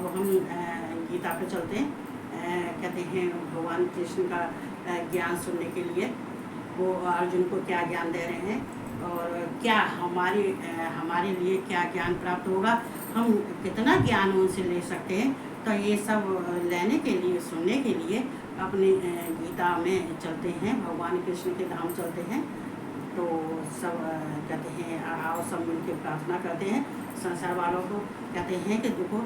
अब हम गीता पे चलते हैं। कहते हैं भगवान कृष्ण का ज्ञान सुनने के लिए वो अर्जुन को क्या ज्ञान दे रहे हैं और क्या हमारे लिए क्या ज्ञान प्राप्त होगा, हम कितना ज्ञान उनसे ले सकते हैं। तो ये सब लेने के लिए, सुनने के लिए अपने गीता में चलते हैं, भगवान कृष्ण के धाम चलते हैं। तो सब कहते हैं आओ सब मिलकर प्रार्थना करते हैं। संसार वालों को कहते हैं कि देखो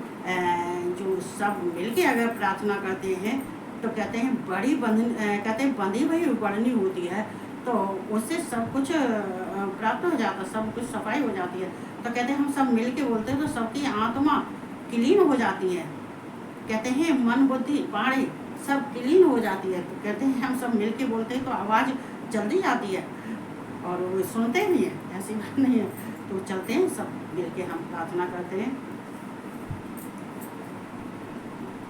जो सब मिलके अगर प्रार्थना करते हैं तो कहते हैं बड़ी कहते हैं बंधी भई बढ़नी होती है, तो उससे सब कुछ प्राप्त हो जाता है, सब कुछ सफाई हो जाती है। तो कहते हैं हम सब मिल के बोलते हैं तो सबकी आत्मा क्लीन हो जाती है। कहते हैं मन बुद्धि पाड़ी सब क्लीन हो जाती है। तो कहते हैं हम सब मिल के बोलते हैं तो आवाज़ जल्दी जाती है और वो सुनते भी हैं, ऐसी बात नहीं है। तो चलते हैं सब मिल के हम प्रार्थना करते हैं।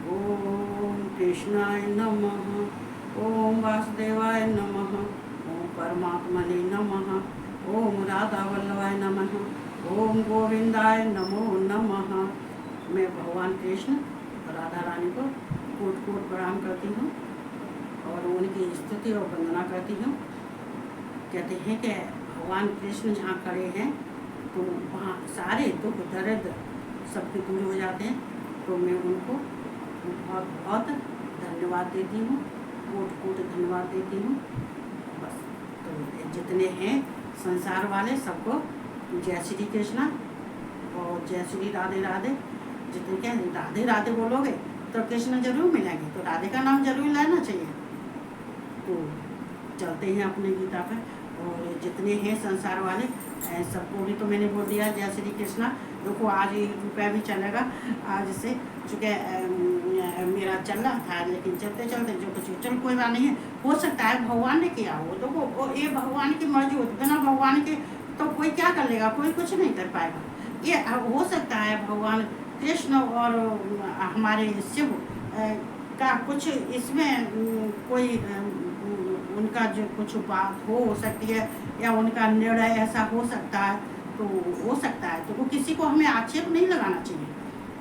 ओम कृष्णाय नमः, ओम वासुदेवाय नमः, ओम परमात्मने नमः, ओम राधा वल्लभाय नमः, ओम गोविंदाय नमो नमः। मैं भगवान कृष्ण और राधा रानी को कोट कोट प्रणाम करती हूँ और उनकी स्तुति और वंदना करती हूँ। कहते हैं कि भगवान कृष्ण जहाँ खड़े हैं तो वहाँ सारे दुख दर्द सबके दूर हो जाते हैं। तो मैं उनको बहुत बहुत धन्यवाद देती हूँ, कोट कोट धन्यवाद देती हूँ। बस तो जितने हैं संसार वाले सबको जय श्री कृष्णा और जय श्री राधे राधे। जितने क्या राधे राधे बोलोगे तो कृष्ण जरूर मिलेंगे, तो राधे का नाम जरूर लेना चाहिए। तो चलते हैं अपने गीता पर और जितने हैं संसार वाले सबको भी तो मैंने बोल दिया जय श्री कृष्णा। देखो आज रुपया भी चलेगा आज से, चूँकि मेरा चल रहा था, लेकिन चलते चलते जो कुछ चल कोई बात नहीं है। हो सकता है भगवान ने किया हो, देखो ये भगवान की मर्जी होती, बिना भगवान के तो कोई क्या कर लेगा, कोई कुछ नहीं कर पाएगा। ये हो सकता है भगवान कृष्ण और हमारे शिव का कुछ इसमें कोई उनका जो कुछ बात हो सकती है या उनका निर्णय ऐसा हो सकता है, तो हो सकता है। तो वो किसी को हमें आक्षेप नहीं लगाना चाहिए,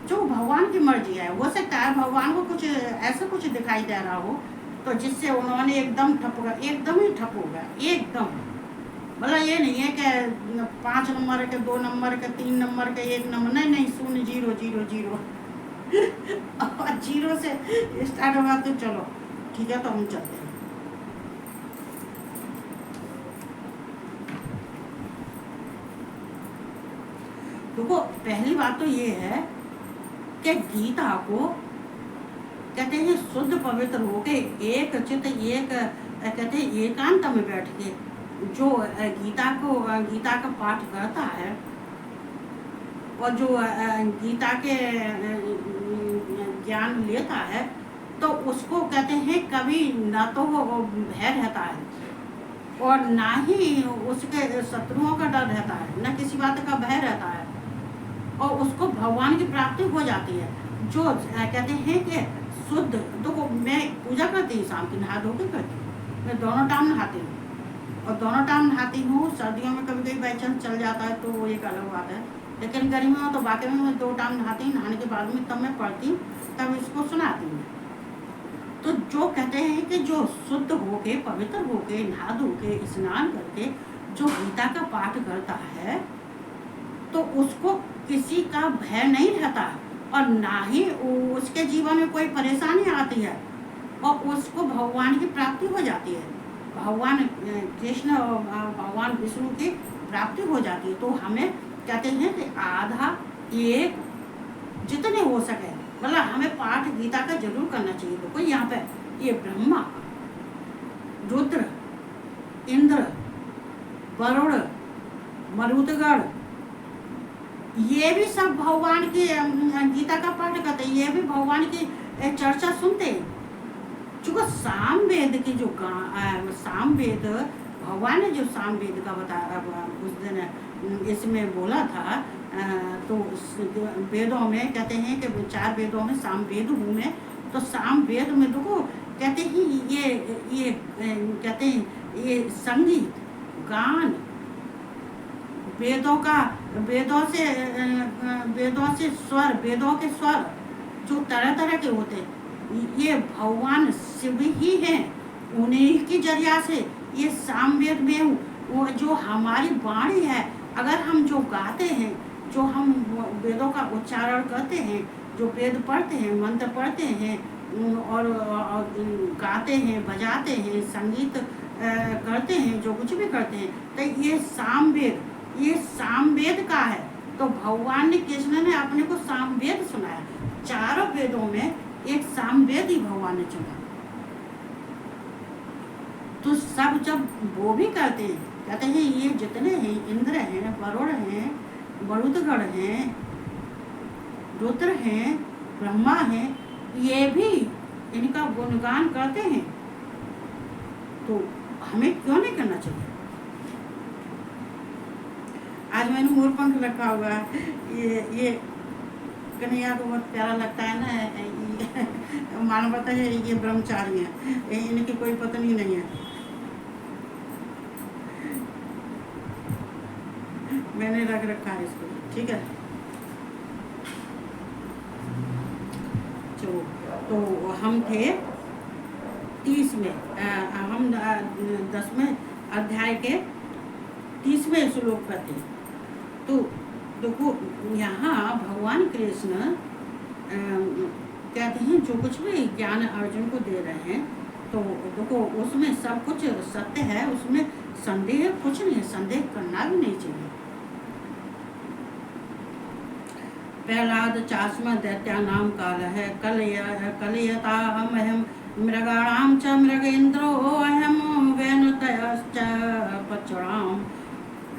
जो भगवान की मर्जी है। हो सकता है भगवान को कुछ ऐसा कुछ दिखाई दे रहा हो तो जिससे उन्होंने एकदम ही ठप हो गया एकदम। मतलब ये नहीं है कि 5 नंबर के 2 नंबर के 3 नंबर के 1 नंबर, नहीं 0 0 0 0 और 0 से स्टार्ट होगा। तो चलो ठीक है, तो हम चलते हैं। देखो पहली बात तो ये है कि गीता को कहते हैं शुद्ध पवित्र होके एक चित्त एक कहते हैं एकांत में बैठ के जो गीता का पाठ करता है और जो गीता के ज्ञान लेता है तो उसको कहते हैं कभी ना तो वो भय रहता है और ना ही उसके शत्रुओं का डर रहता है, ना किसी बात का भय रहता है और उसको भगवान की प्राप्ति हो जाती है। जो कहते हैं कि शुद्ध, तो मैं पूजा करती हूँ, शाम की नहा धो के करती हूँ, मैं दोनों टाइम नहाती हूँ और दोनों टाइम नहाती हूँ। सर्दियों में कभी कभी बाई चांस चल जाता है तो वो एक अलग बात है, लेकिन गर्मियों में तो बाकी में मैं 2 टाइम नहाती हूँ। नहाने के बाद में तब मैं पढ़ती हूँ, तब इसको सुनाती हूँ। तो जो कहते हैं कि जो शुद्ध होके पवित्र होके नहा धो के स्नान करके जो गीता का पाठ करता है तो उसको किसी का भय नहीं रहता और ना ही उसके जीवन में कोई परेशानी आती है और उसको भगवान की प्राप्ति हो जाती है, भगवान कृष्ण और भगवान विष्णु की प्राप्ति हो जाती है। तो हमें कहते हैं कि आधा एक जितने हो सके, मतलब हमें पाठ गीता का जरूर करना चाहिए। तो कोई यहाँ पे ये ब्रह्मा, रुद्र, इंद्र, वरुण, मरुदगढ़, ये भी सब भगवान की गीता का पाठ करते हैं, ये भी भगवान की चर्चा सुनते हैं। चूँकि सामवेद की जो सामवेद भगवान ने जो सामवेद का बताया उस दिन इसमें बोला था, तो वेदों में कहते हैं कि 4 वेदों में सामवेद हूँ मैं। तो सामवेद में देखो कहते हैं ये कहते हैं ये संगीत गान वेदों से स्वर, वेदों के स्वर जो तरह तरह के होते हैं, ये भगवान शिव ही हैं। उन्हीं के जरिया से ये सामवेद में वो जो हमारी वाणी है, अगर हम जो गाते हैं, जो हम वेदों का उच्चारण करते हैं, जो वेद पढ़ते हैं, मंत्र पढ़ते हैं और गाते हैं, बजाते हैं, संगीत करते हैं, जो कुछ भी करते हैं, तो ये सामवेद का है। तो भगवान ने, कृष्ण ने अपने को सामवेद सुनाया। चारों वेदों में एक सामवेद ही भगवान ने चुना। तो सब जब वो भी करते हैं, कहते हैं ये जितने हैं, इंद्र हैं, वरुण हैं, मरुदगण हैं, रुद्र हैं, ब्रह्मा हैं, ये भी इनका गुणगान करते हैं। तो हमें क्यों नहीं करना चाहिए? आज मैंने मोरपंख रखा हुआ है। ये कन्हैया को बहुत प्यारा लगता है ना। मानो पता है ये ब्रह्मचारी है, इनकी कोई पत्नी नहीं है। मैंने रख रखा है इसको, ठीक है। तो हम थे 30 में, हम 10वें अध्याय के 30वें श्लोक पर थे। तो देखो यहाँ भगवान कृष्ण कहते हैं जो कुछ भी ज्ञान अर्जुन को दे रहे हैं, तो देखो उसमें सब कुछ सत्य है, उसमें संदेह कुछ नहीं, संदेह करना भी नहीं चाहिए। प्रहलाद चास्म दैत्यानां कालः कलयतामहं मृगाणां च मृगेन्द्रो अहं वेनुतयश्च पक्षिणां।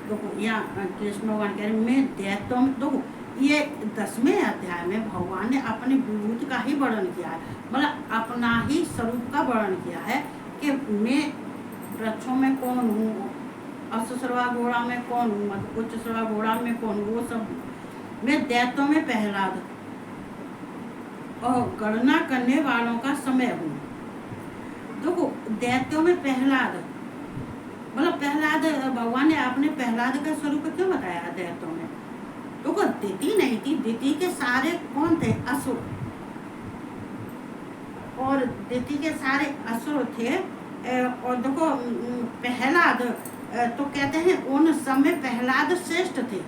देखो यहाँ कृष्ण भगवान कह रहे हैं मैं दैत्यों में, देखो ये 10वें अध्याय में भगवान ने अपने विभूति का ही वर्णन किया है, मतलब अपना ही स्वरूप का वर्णन किया है कि मैं वृक्षों में कौन हूँ, अश्वसर्वा घोड़ा में कौन हूँ, मतलब उच्चसर्वा घोड़ा में कौन हूँ, वो सब मैं दैत्यों में प्रहलाद और गणना करने वालों का समय हूँ। देखो दैत्यों में प्रहलाद, मतलब प्रहलाद, भगवान ने अपने प्रहलाद का स्वरूप क्यों बताया दैत्यों में? देखो दिति नहीं थी, दिति के सारे कौन थे? असुर। और दिति के सारे असुर थे। और देखो प्रहलाद, तो कहते हैं उन समय प्रहलाद श्रेष्ठ थे।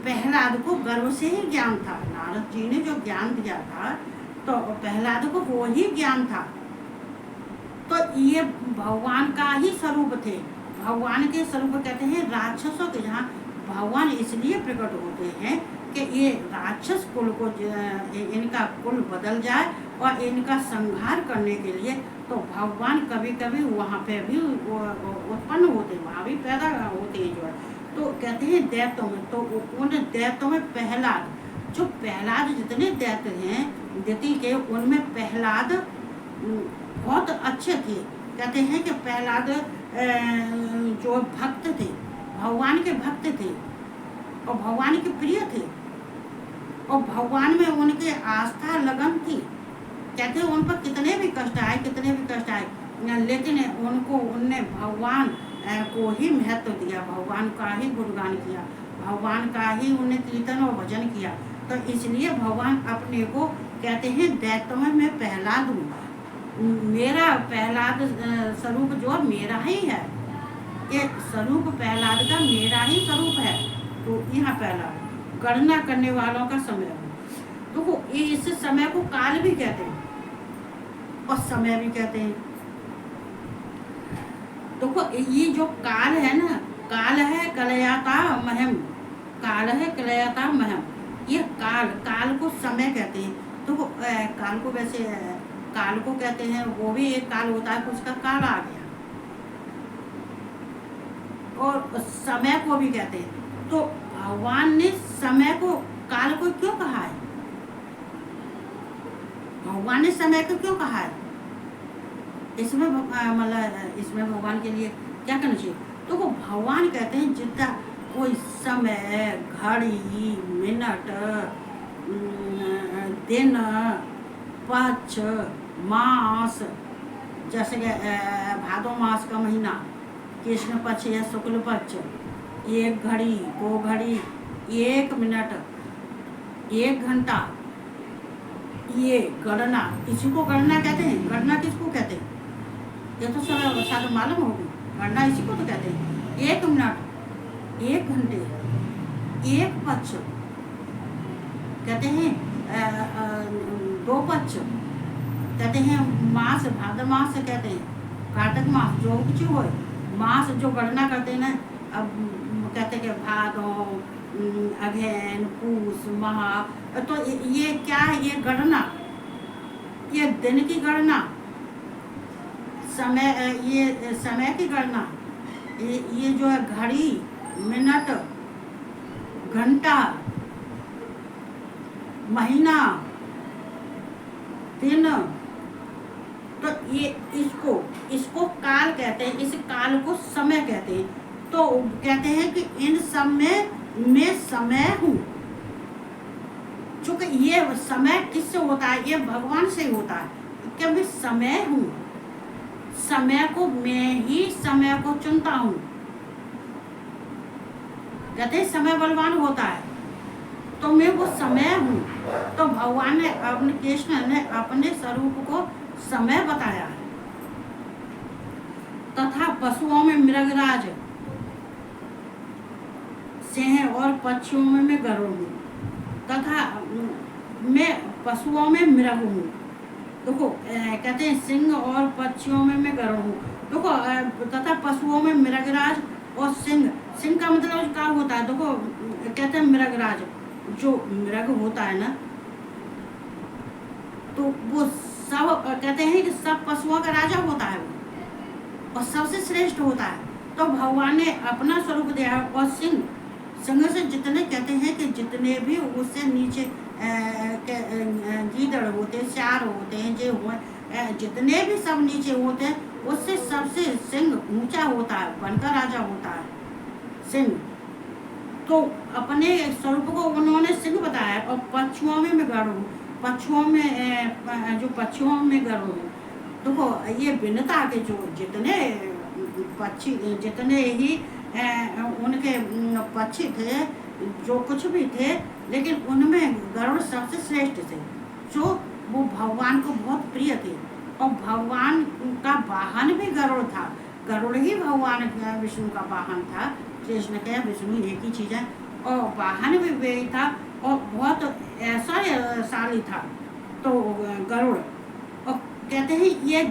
प्रहलाद को गर्व से ही ज्ञान था, नारद जी ने जो ज्ञान दिया था तो प्रहलाद को वो ही ज्ञान था। तो ये भगवान का ही स्वरूप थे। भगवान के स्वरूप कहते हैं राक्षसों के, जहाँ भगवान इसलिए प्रकट होते हैं कि ये राक्षस कुल को, इनका कुल बदल जाए और इनका संहार करने के लिए तो भगवान कभी कभी वहाँ पे भी उत्पन्न होते, वहाँ भी पैदा होते हैं जो है। तो कहते हैं दैत्यों में, तो उन दैत्यों में प्रहलाद, जो प्रहलाद जितने दैत्य हैं दिति के, उनमें प्रहलाद बहुत अच्छे थे। कहते हैं कि प्रहलाद जो भक्त थे, भगवान के भक्त थे और भगवान के प्रिय थे और भगवान में उनके आस्था लगन थी। कहते हैं उन पर कितने भी कष्ट आए, लेकिन उनने भगवान को ही महत्व दिया, भगवान का ही गुणगान किया, भगवान का ही उन्हें कीर्तन और भजन किया। तो इसलिए भगवान अपने को कहते हैं दैत्यों में मैं प्रहलाद हूँ। मेरा प्रहलाद स्वरूप जो मेरा ही है, ये स्वरूप प्रहलाद का मेरा ही स्वरूप है। तो यहाँ प्रहलाद गणना करने वालों का समय है। तो वो इस समय को काल भी कहते हैं और समय भी कहते हैं। देखो ये जो काल है ना, काल है कलयाता महम, काल है कलयाता महम, ये काल को समय कहते हैं। तो काल को वैसे काल को कहते हैं, वो भी एक काल होता है, उसका काल आ गया। और समय को भी कहते हैं। तो भगवान ने समय को, काल को क्यों कहा है? भगवान ने समय को क्यों कहा है? इसमें मतलब इसमें भगवान के लिए क्या करना चाहिए? तो वो भगवान कहते हैं जितना कोई समय, घड़ी, मिनट, दिन, पक्ष, मास, जैसे कि भादो मास का महीना कृष्ण पक्ष या शुक्ल पक्ष, 1 घड़ी, 2 घड़ी, 1 मिनट, 1 घंटा, ये गणना, इसी को गणना कहते हैं। गणना किसको कहते हैं ये तो सब शायद मालूम होगी। गणना इसी को तो कहते हैं। 1 मिनट, 1 घंटे, 1 पक्ष कहते हैं, 2 पक्ष कहते हैं, मास भाद्र मास से कहते हैं, कार्तिक मास जो कुछ हो मास जो गणना करते हैं ना। अब कहते हैं कि भादो, अगहन, पूस, महा, तो ये क्या है, ये गणना, ये दिन की गणना, समय, ये समय की गणना, ये जो है घड़ी, मिनट, घंटा, महीना, दिन, तो ये इसको काल कहते हैं। इस काल को समय कहते हैं। तो कहते हैं कि इन सब में मैं समय हूँ। चूंकि ये समय किससे होता है, ये भगवान से होता है कि मैं समय हूँ। समय को मैं ही समय को चुनता हूँ। कहते हैं समय बलवान होता है, तो मैं वो समय हूँ। तो भगवान ने अपने, कृष्ण ने अपने स्वरूप को समय बताया है। तथा पशुओं में मृगराज, सिंह और पक्षियों में मैं गरुड़ हूँ। तथा मैं पशुओं में मृग हूँ। देखो कहते हैं सिंह और पक्षियों में मैं गरुड़ हूँ। देखो तथा पशुओं में मृगराज और सिंह। सिंह का मतलब क्या होता है, देखो कहते हैं मृगराज, जो मृग होता है ना, तो वो सब कहते हैं कि सब पशुओं का राजा होता है वो, और सबसे श्रेष्ठ होता है। तो भगवान ने अपना स्वरूप दिया है। और सिंह से जितने कहते हैं कि जितने भी उससे नीचे गीदड़ होते हैं, सियार होते हैं, जो हुए जितने भी सब नीचे होते हैं, उससे सबसे सिंह ऊंचा होता है, बनकर राजा होता है सिंह। तो अपने स्वरूप को उन्होंने सिंह बताया। और पक्षुओं में मैं गरुड़ हूँ। पक्षुओं में जो पक्षियों में गरुड़ हूँ। देखो ये भिन्नता के जो जितने पक्षी, जितने ही उनके पक्षी थे, जो कुछ भी थे, लेकिन उनमें गरुड़ सबसे श्रेष्ठ थे, जो वो भगवान को बहुत प्रिय थे। और भगवान का वाहन भी गरुड़ था। गरुड़ ही भगवान विष्णु का वाहन था। कृष्ण के विष्णु एक ही चीज़ है। और वाहन भी वही था, और बहुत ऐश्वर्यशाली था। तो गरुड़, और कहते हैं ये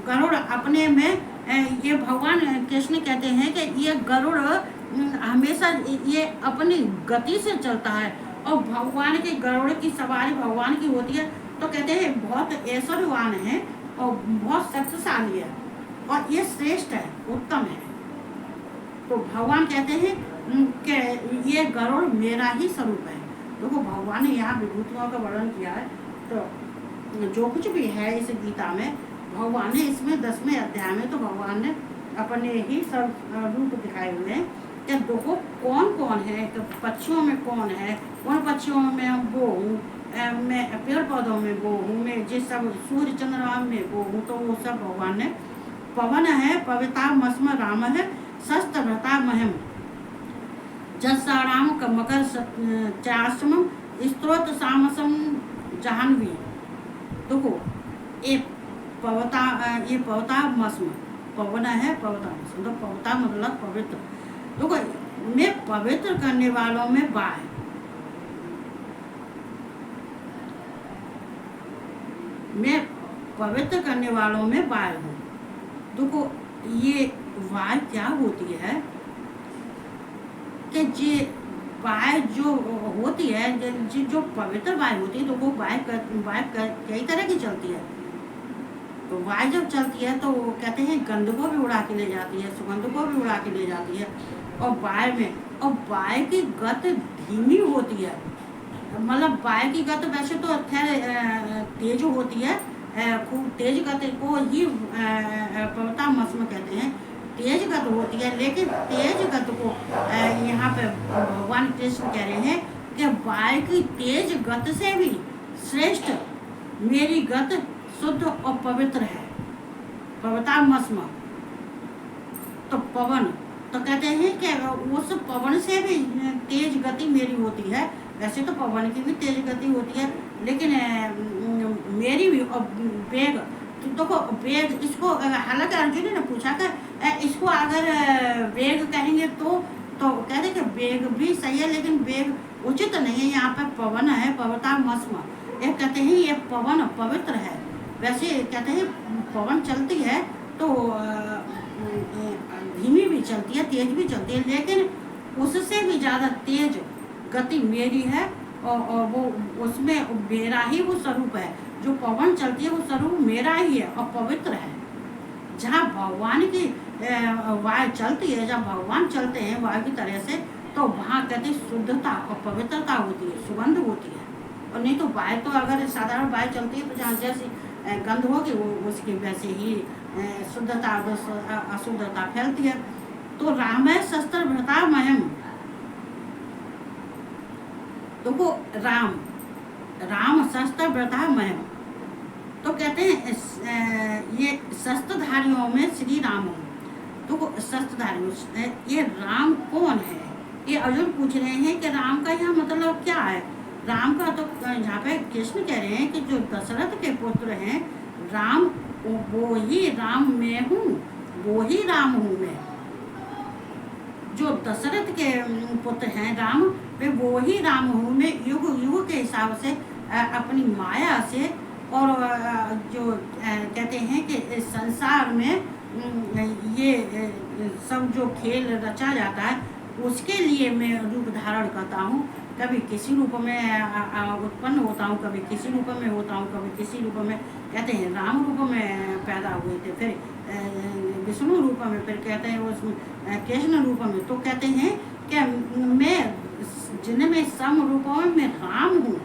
गरुड़ अपने में, ये भगवान कृष्ण कहते हैं कि ये गरुड़ हमेशा ये अपनी गति से चलता है। और भगवान के गरुड़ की सवारी भगवान की होती है। तो कहते हैं बहुत ऐश्वर्यवान है और बहुत शक्तिशाली है, और ये श्रेष्ठ है, उत्तम है। तो भगवान कहते हैं कि ये गरुड़ मेरा ही स्वरूप है। देखो भगवान ने यहाँ विभूतियों का वर्णन किया है। तो जो कुछ भी है इस गीता में, भगवान ने इसमें 10वें अध्याय में तो भगवान ने अपने ही सब रूप दिखाए हुए हैं कि देखो कौन कौन है। तो पक्षियों में कौन है, उन पक्षियों में वो हूँ, मैं पेड़ पौधों में वो हूँ, मैं जिस सब सूर्य चंद्रमा में वो हूँ। तो वो सब भगवान ने, पवन है, पविता मस्म राम है, शस्त्र भ्रता महम, जसाराम का मकर चाशम, स्त्रोत सामसम जाह्नवी। देखो ये पवता मस्म, पवन है, पवता मस्म, तो पवता मतलब पवित्र। देखो मैं पवित्र करने वालों में बाय, मैं पवित्र करने वालों में वाय हूँ। देखो ये वाय क्या होती है कि जे वाय जो होती है, जो पवित्र वाय होती है, तो वो वाय कई तरह की चलती है। तो वाय जब चलती है तो कहते हैं गंध को भी उड़ा के ले जाती है, सुगंध को भी उड़ा के ले जाती है। और वाय में, और वाय की गति धीमी होती है। मतलब वाय की गति वैसे तो तेज होती है, खूब तेज गति को ही पवता मस्म कहते हैं, तेज गति होती है। लेकिन तेज गति को यहाँ पे भगवान कृष्ण कह रहे हैं कि वाय की तेज गति से भी श्रेष्ठ मेरी गति शुद्ध और पवित्र है, पवता मस्म। तो पवन, तो कहते हैं कि उस पवन से भी तेज गति मेरी होती है। वैसे तो पवन की भी तेज गति होती है, लेकिन मेरी भी और वेग, तो देखो वेग इसको हालांकि अर्जुन ने पूछा कि इसको अगर वेग कहेंगे तो कहते कि वेग भी सही है, लेकिन वेग उचित नहीं है। यहाँ पे पवन है, पवता मस्म, ये कहते हैं ये पवन पवित्र है। वैसे कहते हैं पवन चलती है तो धीमी भी चलती है, तेज भी चलती है, लेकिन उससे भी ज़्यादा तेज गति मेरी है। और वो उसमें मेरा ही वो स्वरूप है। जो पवन चलती है वो स्वरूप मेरा ही है और पवित्र है। जहाँ भगवान की वायु चलती है, जहाँ भगवान चलते हैं वायु की तरह से, तो वहाँ कहते शुद्धता और पवित्रता होती है, सुगंध होती है। और नहीं तो वायु तो अगर साधारण वायु चलती है तो जहाँ जैसी गंध होगी वो उसकी वैसे ही शुद्धता अशुद्धता फैलती है। तो रामय शस्त्र भृता महम, देखो राम शस्त्र व्रता महम, तो कहते हैं ये शस्त्रधारियों में श्री राम हूँ। तो शस्त्रधारियों ये राम कौन है, ये अर्जुन पूछ रहे हैं कि राम का यहाँ मतलब क्या है। राम का तो यहाँ पे कृष्ण कह रहे हैं कि जो दशरथ के पुत्र हैं राम, वो ही राम मैं हूँ, वो ही राम हूँ मैं। जो दशरथ के पुत्र हैं राम, वे वो ही राम हूँ मैं, युग युग के हिसाब से अपनी माया से। और जो कहते हैं कि संसार में ये सब जो खेल रचा जाता है उसके लिए मैं रूप धारण करता हूँ। कभी किसी रूप में उत्पन्न होता हूँ, कभी किसी रूप में होता हूँ, कभी किसी रूप में। कहते हैं राम रूप में पैदा हुए थे, फिर विष्णु रूप में, फिर कहते हैं उस कृष्ण रूप में। तो कहते हैं कि मैं जिनमें सम रूपों में मैं राम हूँ।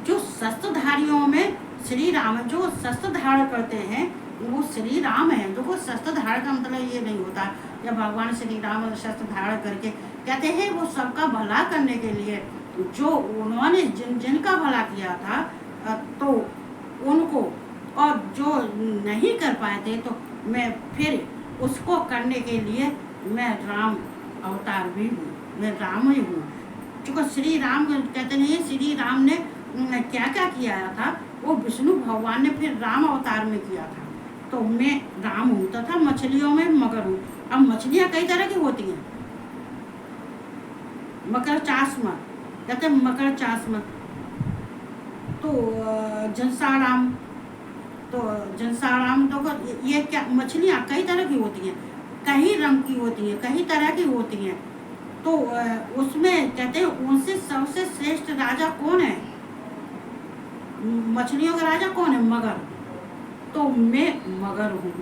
जो शस्त्रधारियों में श्री राम, जो शस्त्र धारण करते हैं वो श्री राम है। जो वो शस्त्र धारण का मतलब ये नहीं होता जब भगवान श्री राम शस्त्र धारण करके कहते हैं वो सबका भला करने के लिए, जो उन्होंने जिनका भला किया था तो उनको, और जो नहीं कर पाए थे तो मैं फिर उसको करने के लिए मैं राम अवतार भी हूँ, मैं राम ही हूँ। क्योंकि श्री राम कहते नहीं, श्री राम ने क्या क्या किया था वो विष्णु भगवान ने फिर राम अवतार में किया था। तो मैं राम हूँ तथा मछलियों में मगर हूँ। अब मछलियाँ कई तरह की होती हैं। मकर चास्म, कहते हैं मकर चास्म, तो जंसाराम, तो जंसाराम, तो ये क्या मछलियाँ कई तरह की होती हैं, कई रंग की होती हैं, कई तरह की होती हैं। तो उसमें कहते हैं उनसे सबसे श्रेष्ठ राजा कौन है, मछलियों का राजा कौन है, मगर। तो मैं मगर हूँ,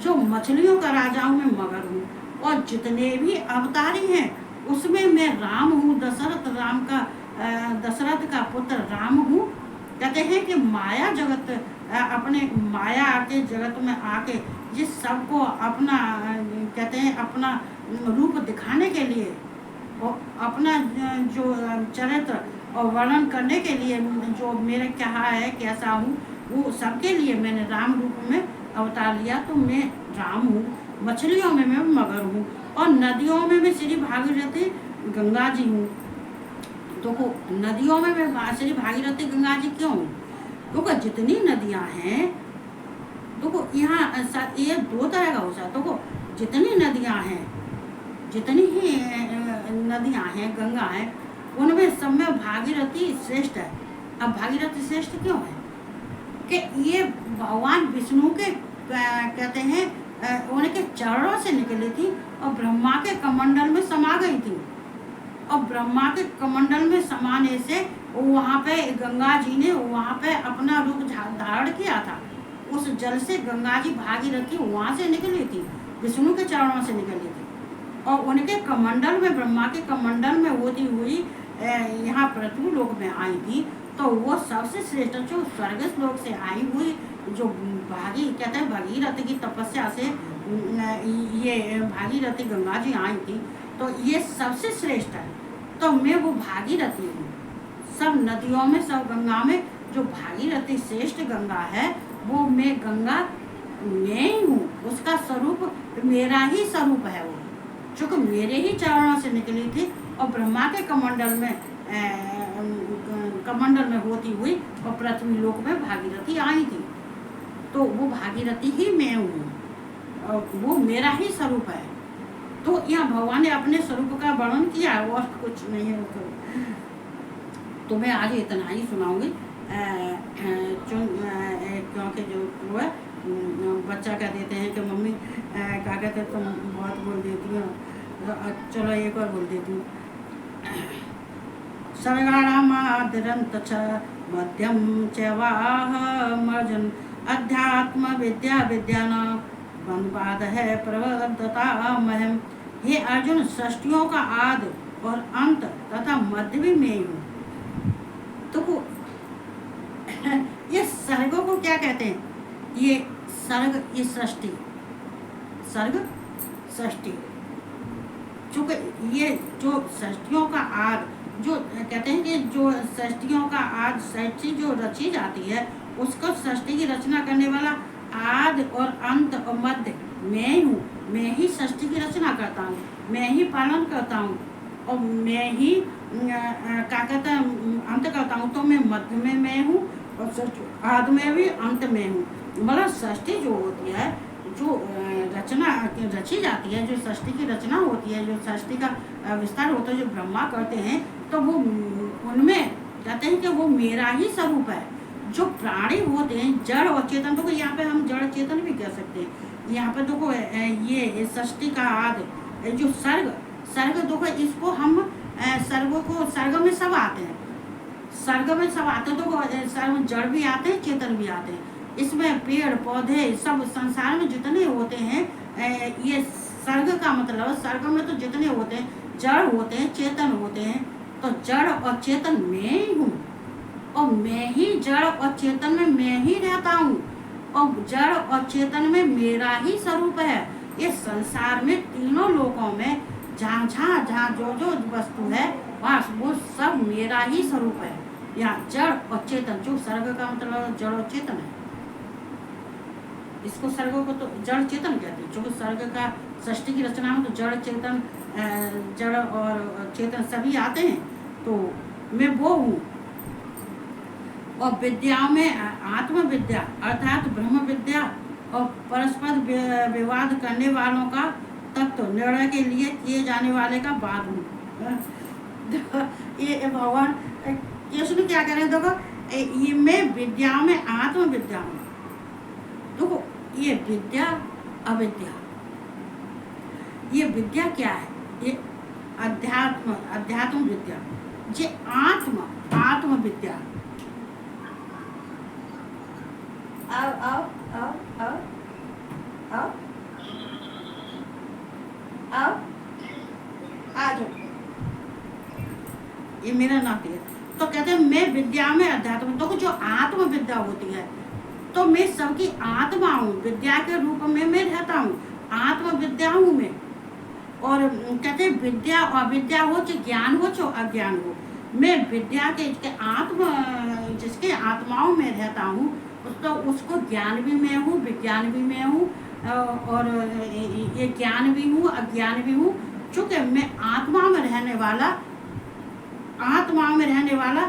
जो मछलियों का राजा हूँ मैं मगर हूँ। और जितने भी अवतारी हैं उसमें मैं राम हूँ, दशरथ का पुत्र राम हूँ। कहते हैं कि माया जगत, अपने माया के जगत में आके जिस सबको अपना कहते हैं अपना रूप दिखाने के लिए और अपना जो चरित्र और वर्णन करने के लिए जो मेरे क्या है कैसा हूँ, वो सबके लिए मैंने राम रूप में अवतार लिया। तो मैं राम हूँ, मछलियों में मैं मगर हूँ, और नदियों में मैं श्री भागीरथी गंगा जी हूँ। तो नदियों में मैं श्री भागीरथी गंगा जी क्यों हूँ, क्योंकि जितनी नदियाँ हैं, देखो यहाँ ये दो तरह का हो सकता है। देखो जितनी नदियाँ हैं, जितनी ही नदियाँ हैं, गंगा है, उनमें सब में भागीरथी श्रेष्ठ है। अब भागीरथी श्रेष्ठ क्यों है कि ये भगवान विष्णु के कहते हैं उनके चरणों से निकली थी और ब्रह्मा के कमंडल में समा गई थी। और ब्रह्मा के कमंडल में समाने से वहाँ पे गंगा जी ने वहाँ पे अपना रूप धारण किया था। उस जल से गंगा जी भागीरथी वहाँ से निकली थी, विष्णु के चरणों से निकली थी। और उनके कमंडल में, ब्रह्मा के कमंडल में होती हुई यहाँ पृथ्वी लोक में आई थी। तो वो सबसे श्रेष्ठ जो स्वर्ग लोक से आई हुई, जो कहते हैं भागीरथी की तपस्या से ये भागीरथी गंगा जी आई थी, तो ये सबसे श्रेष्ठ है। तो मैं वो भागीरथी हूँ। सब नदियों में, सब गंगा में जो भागीरथी श्रेष्ठ गंगा है वो मैं गंगा मैं ही हूँ। उसका स्वरूप मेरा ही स्वरूप है वो, चूँकि मेरे ही चरणों से निकली थी। और ब्रह्मा के कमंडल में कमंडल में होती हुई और पृथ्वी लोक में भागीरथी आई थी। तो वो भागीरथी ही मैं हूँ और वो मेरा ही स्वरूप है। तो यहाँ भगवान ने अपने स्वरूप का वर्णन किया और कुछ नहीं है। तो मैं आज इतना ही सुनाऊंगी, क्योंकि जो है बच्चा कह देते हैं कि मम्मी क्या कहते तुम बहुत बोल देती हो, चलो एक और बोल देती हूँ। सर्गाणामादिरंत च मध्यम च वाहमर्जन अध्यात्म विद्या विद्याना बंधवाद है प्रवर्तता महम। हे अर्जुन, सृष्टियों का आदि और अंत तथा मध्य भी मैं हूँ। तो ये सर्गों को क्या कहते हैं? ये सर्ग, ये सृष्टि, सर्ग सृष्टि, चूंकि ये जो सृष्टियों का आद, जो कहते हैं कि जो सृष्टियों का आद, सृष्टि जो रची जाती है उसको सृष्टि की रचना करने वाला आदि और अंत और मध्य मैं हूँ। मैं ही सृष्टि की रचना करता हूँ, मैं ही पालन करता हूँ और मैं ही क्या कहते हैं अंत करता हूँ। तो मैं मध्य में मैं हूँ और आदि में भी, अंत में हूँ। मतलब सृष्टि जो होती है, जो रचना रची जाती है, जो सृष्टि की रचना होती है, जो सृष्टि का विस्तार होता है, जो ब्रह्मा करते हैं, तो वो उनमें कहते हैं कि वो मेरा ही स्वरूप है। जो प्राणी होते हैं जड़ और चेतन, तो यहाँ पे हम जड़ चेतन भी कह सकते हैं। यहाँ पे देखो ये सृष्टि का आदि जो सर्ग देखो, इसको हम सर्ग को, सर्ग में सब आते हैं, सर्ग में सब आते हैं। तो सर्ग में जड़ भी आते हैं, चेतन भी आते हैं। इसमें पेड़ पौधे सब संसार में जितने होते हैं, ये सर्ग का मतलब, सर्ग में तो जितने होते हैं, जड़ होते हैं, चेतन होते हैं। तो जड़ और चेतन मैं ही हूँ और मैं ही जड़ और चेतन में मैं ही रहता हूँ और जड़ और चेतन में मेरा ही स्वरूप है। ये संसार में तीनों लोकों में जहाँ जो वस्तु है वहाँ वो सब मेरा ही स्वरूप है। यहाँ जड़ और चेतन, जो सर्ग का मतलब जड़ और चेतन है, इसको सर्ग को तो जड़ चेतन कहते हैं। जो सर्ग का सृष्टि की रचना में तो जड़ चेतन, जड़ और चेतन सभी आते हैं। तो मैं वो हूँ। और विद्याओं में आत्मविद्या अर्थात ब्रह्म विद्या और परस्पर विवाद करने वालों का तत्व निर्णय के लिए किए जाने वाले का बाद हूँ। ये भगवान कृष्ण क्या करें, देखो ये मैं विद्याओं में आत्मविद्या हूँ। देखो ये विद्या अविद्या, ये विद्या क्या है? ये अध्यात्म विद्या, ये आत्म विद्या। आओ आओ आओ आओ आओ आओ आ जाओ, ये मेरा नाती है। तो कहते हैं मैं विद्या में अध्यात्म, तो जो आत्म विद्या होती है, तो मैं सबकी आत्मा हूँ, विद्या के रूप में मैं रहता हूँ, आत्म विद्या हूँ मैं। और कहते हैं विद्या और अविद्या हो, चाहे ज्ञान हो चाहे अज्ञान हो, मैं विद्या के जिसके आत्माओं में रहता हूँ, तो उसको ज्ञान भी मैं हूँ, विज्ञान भी मैं हूँ और ये ज्ञान भी हूँ, अज्ञान भी हूँ। चूँकि मैं आत्मा में रहने वाला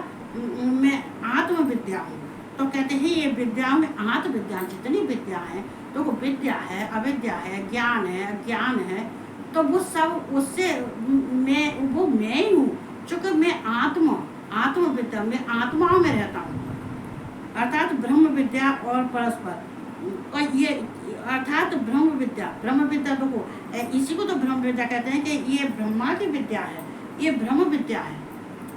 मैं आत्म विद्या हूँ। तो कहते हैं ये विद्या में आत्म विद्या, जितनी विद्या है, तो वो विद्या है, अविद्या है, ज्ञान है, अज्ञान है, तो वो सब उससे वो मैं ही हूँ। चूँकि मैं आत्म विद्या में आत्माओं में रहता हूँ, अर्थात ब्रह्म विद्या और परस्पर। और ये अर्थात ब्रह्म विद्या देखो, इसी को तो ब्रह्म विद्या कहते हैं कि ये ब्रह्मा की विद्या है, ये ब्रह्म विद्या है।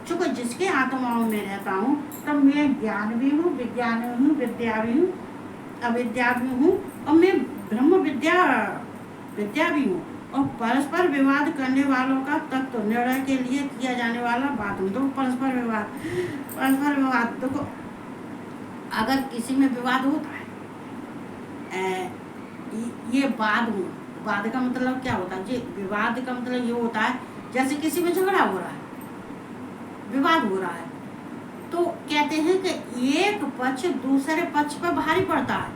चूँकि जिसके आत्माओं में रहता हूँ, तब मैं ज्ञान भी हूँ, विज्ञान भी हूँ, विद्या भी हूँ, अविद्या भी हूँ और मैं ब्रह्म विद्या भी हूँ। और परस्पर विवाद करने वालों का तत्व निर्णय के लिए किया जाने वाला बात हूँ। तो परस्पर विवाद देखो, अगर किसी में विवाद होता है, ये वाद हूँ। वाद का मतलब क्या होता है? विवाद का मतलब ये होता है जैसे किसी में झगड़ा हो रहा है, विवाद हो रहा है, तो कहते हैं कि एक पक्ष दूसरे पक्ष पर भारी पड़ता है,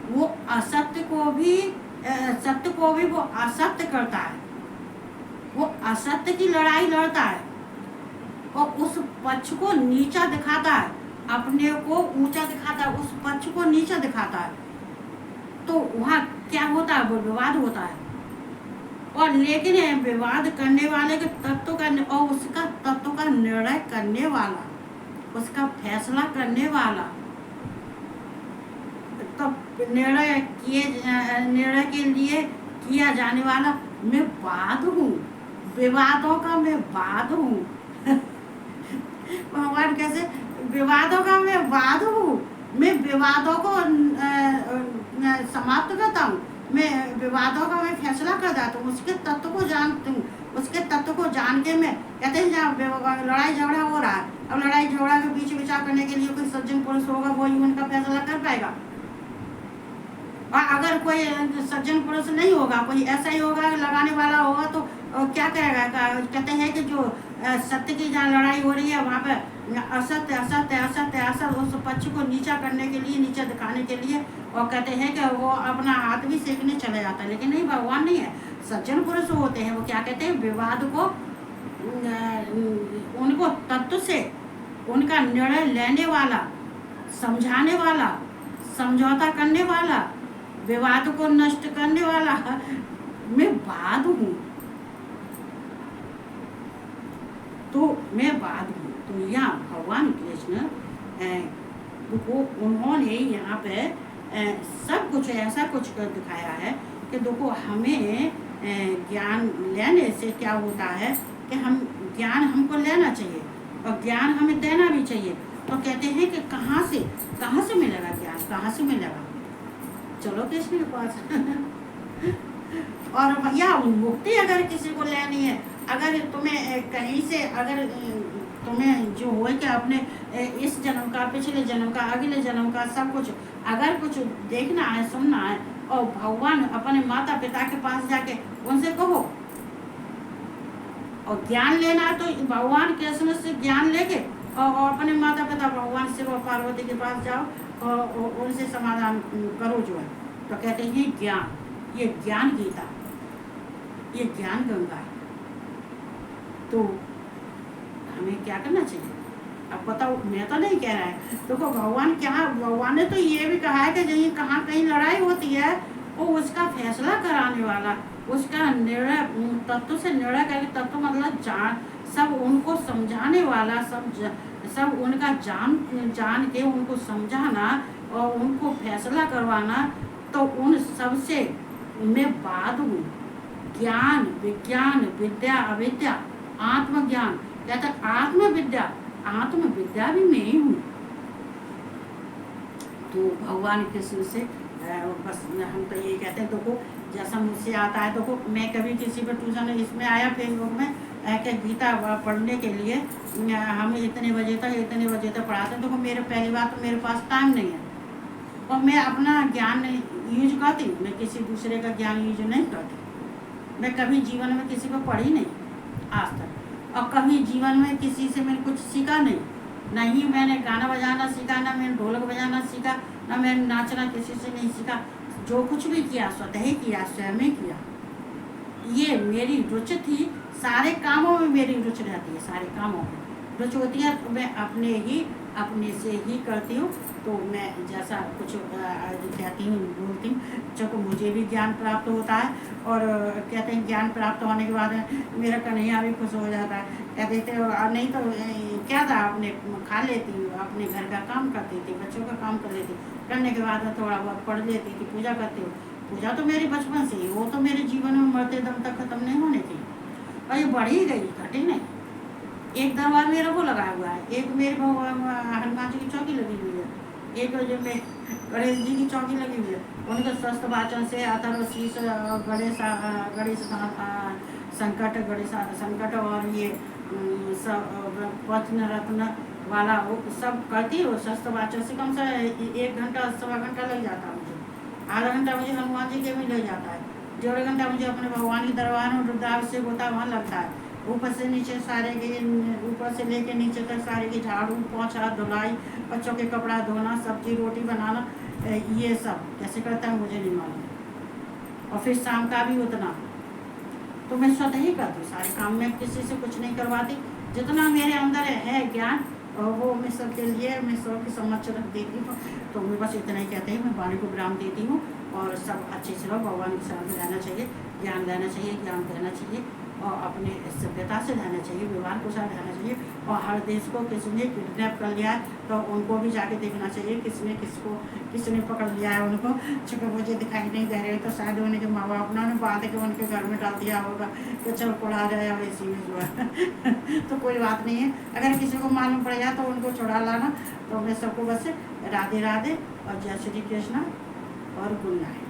वो असत्य को भी सत्य को भी वो असत्य करता है, वो असत्य की लड़ाई लड़ता है। और उस पक्ष को नीचा दिखाता है, अपने को ऊंचा दिखाता है, उस पक्ष को नीचा दिखाता है, तो वहाँ क्या होता है, वो विवाद होता है। और लेकिन विवाद करने वाले के तत्व का और उसका तत्व का निर्णय करने वाला, उसका फैसला करने वाला, तो निर्णय के लिए किया जाने वाला मैं वाद हूँ, विवादों का मैं वाद हूँ। भगवान कैसे, विवादों का मैं वाद हूँ, मैं विवादों को समाप्त करता हूँ, मैं विवादों का मैं फैसला कर जाता हूँ, उसके तत्व को जानती हूँ, उसके तत्व को जान के मैं कहते हैं जहाँ लड़ाई झगड़ा हो रहा है, अब लड़ाई झगड़ा के बीच विचार करने के लिए कोई सज्जन पुरुष होगा, वो ही उनका फैसला कर पाएगा। और अगर कोई सज्जन पुरुष नहीं होगा, कोई ऐसा ही होगा लगाने वाला होगा, तो क्या करेगा। कहते हैं कि जो सत्य की जहाँ लड़ाई हो रही है वहाँ पे असत्य असत्य असत्य असत्य उस पक्ष को नीचा करने के लिए, नीचा दिखाने के लिए, और कहते हैं कि वो अपना हाथ भी सेकने चले जाता है। लेकिन नहीं, भगवान नहीं है, सज्जन पुरुष होते हैं, वो क्या कहते हैं, विवाद को उनको तत्व से उनका निर्णय लेने वाला, समझाने वाला, समझौता करने वाला, विवाद को नष्ट करने वाला मैं वाद हूँ, तो मैं वाद हूँ। तो यहाँ भगवान कृष्ण को उन्होंने यहाँ पे सब कुछ ऐसा कुछ कर दिखाया है कि देखो हमें ज्ञान लेने से क्या होता है कि हम ज्ञान हमको लेना चाहिए और ज्ञान हमें देना भी चाहिए। तो कहते हैं कि कहाँ से मिलेगा ज्ञान, कहाँ से मिलेगा, चलो कृष्ण के पास। और भैया मुक्ति अगर किसी को लेनी है, अगर तुम्हें कहीं से, अगर तुम्हें जो हो कि अपने इस जन्म का, पिछले जन्म का, अगले जन्म का सब कुछ अगर कुछ देखना है, सुनना है, और भगवान अपने माता पिता के पास जाके उनसे कहो, और ज्ञान लेना है तो भगवान कृष्ण से ज्ञान लेके और अपने माता पिता भगवान शिव और पार्वती के पास जाओ और उनसे समाधान करो जो है। तो कहते हैं ज्ञान, ये ज्ञान गीता, ये ज्ञान गंगा है। तो हमें क्या करना चाहिए, अब बताओ, मैं तो नहीं कह रहा है, देखो भगवान भगवान ने तो ये भी कहा है कि जहीं कहाँ कहीं लड़ाई होती है वो उसका फैसला कराने वाला, उसका निर्णय, तत्व से निर्णय करके, तत्व मतलब सब उनको समझाने वाला, सब उनका जान के उनको समझाना और उनको फैसला करवाना, तो उन सब से मैं वाद हूँ। ज्ञान, विज्ञान, विद्या, अविद्या, आत्मज्ञान, कहता आत्मविद्या भी मैं ही हूँ। तो भगवान कृष्ण से बस हम तो ये कहते हैं, देखो जैसा मुझसे आता है, देखो मैं कभी किसी पर ट्यूशन इसमें आया फेसबुक में कि गीता पढ़ने के लिए हम इतने बजे तक पढ़ाते हैं। देखो मेरे पहली बात तो मेरे पास टाइम नहीं है और मैं अपना ज्ञान यूज करती हूँ, मैं किसी दूसरे का ज्ञान यूज नहीं करती। मैं कभी जीवन में किसी को पढ़ी नहीं आज तक, और कभी जीवन में किसी से मैंने कुछ सीखा नहीं, ना ही मैंने गाना बजाना सीखा, ना मैंने ढोलक बजाना सीखा, ना मैंने नाचना किसी से नहीं सीखा। जो कुछ भी किया स्वतः ही किया, स्वयं ही किया। ये मेरी रुचि थी, सारे कामों में मेरी रुचि रहती है, सारे कामों में रुचि होती है, तो मैं अपने से ही करती हूँ। तो मैं जैसा कुछ कहती हूँ, बोलती हूँ, जब मुझे भी ज्ञान प्राप्त होता है। और कहते हैं ज्ञान प्राप्त होने के बाद मेरा कन्हैया भी खुश हो जाता है, कहते थे नहीं तो क्या था, अपने खा लेती हूँ, अपने घर का काम करती थी, बच्चों का काम कर लेती, करने के बाद थोड़ा बहुत पढ़ लेती थी, पूजा करती हूँ। पूजा तो मेरी बचपन से ही, वो तो मेरे जीवन में मरते दम तक खत्म नहीं होने थी, और ये बढ़ी गई, घटी नहीं। एक दरबार मेरा वो लगा हुआ है, एक मेरे हनुमान जी की चौकी लगी हुई है, एक जो में गणेश जी की चौकी लगी हुई है। उनके स्वस्थ वाचन से अथर्व शीश, गणेश संकट और ये वचन रत्न वाला वो सब करती हो। स्वस्थ वाचन से कम से 1 घंटा 1.25 घंटा लग जाता है मुझे, आधा घंटा मुझे हनुमान जी के भी लग जाता है, 1.5 घंटा मुझे अपने भगवान के दरबार में रुद्राभिषेक होता है वहाँ लगता है। ऊपर से नीचे सारे के, ऊपर से लेके नीचे तक सारे की झाड़ू पोछा धुलाई, बच्चों के कपड़ा धोना, सब्जी रोटी बनाना, ये सब कैसे करता है मुझे नहीं मालूम। और फिर शाम का भी उतना, तो मैं स्वतः ही करती हूँ सारे काम, मैं किसी से कुछ नहीं करवाती, जितना मेरे अंदर है ज्ञान और वो मैं सबके लिए मैं सबके समक्ष रख देती हूँ। तो मैं बस इतना ही कहते हैं, मैं वाणी को विराम देती हूँ। और सब अच्छे से रहो, भगवान के साथ रहना चाहिए, ज्ञान लेना चाहिए, ज्ञान देना चाहिए और अपने सभ्यता से रहना चाहिए, व्यवहार को साथ रहना चाहिए। और हर देश को किसने किडनैप कर लिया है तो उनको भी जाके देखना चाहिए, किसने पकड़ लिया है उनको। चूँकि मुझे दिखाई नहीं दे रहे तो शायद उनके माँ बाप ने बांध के उनके घर में डाल दिया होगा कि चल पढ़ा जाए और इसी में जो है तो कोई बात नहीं है, अगर किसी को मालूम पड़ जाए तो उनको छुड़ा लाना। तो मैं सबको बस राधे राधे और जय श्री कृष्ण और गुड नाइट।